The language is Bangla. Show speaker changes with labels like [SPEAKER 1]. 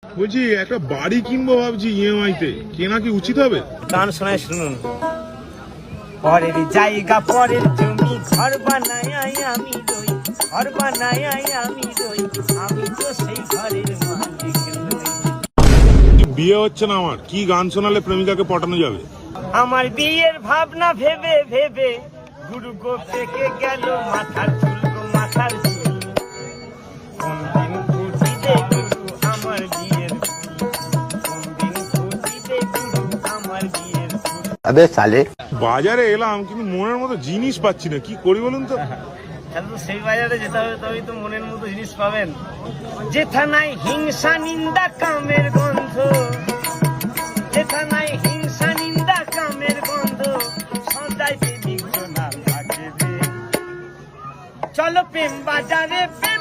[SPEAKER 1] বলছি একটা বাড়ি কিনবো ভাবছি ইএমআই তে, কেনা কি উচিত হবে?
[SPEAKER 2] গান শোনায় শুনুন। পরের জায়গা পরের জমি ঘর বানায় আমি রই, ঘর বানায় আমি রই, আমি তো সেই ঘরের মালিক নই।
[SPEAKER 1] বিয়ে হচ্ছে না আমার, কি গান শোনালে প্রেমিকাকে পটানো যাবে?
[SPEAKER 2] আমার বিয়ের ভাবনা ভেবে ভেবে গুরু গো পেকে গেল মাথার চুল গো মাথার চুল। কোন দিন খুঁজিবে গুরু আমার বিয়ের ফুল, কোন দিন খুঁজিবে গুরু আমার বিয়ের ফুল।
[SPEAKER 3] अबे साले
[SPEAKER 1] বাজারে এলাম কিন্তু মনের মতো জিনিস পাচ্ছি না, কি করি বলুন তো?
[SPEAKER 2] তাহলে তো সেই বাজারে যেতে হবে, তবেই তো মনের মতো জিনিস পাবেন। যেথানায় হিংসা নিন্দা কামের গন্ধ, যেথানায় হিংসা নিন্দা কামের গন্ধ, সদাই প্রেমিক জনা থাকে রে। চলো প্রেম বাজারে প্রেম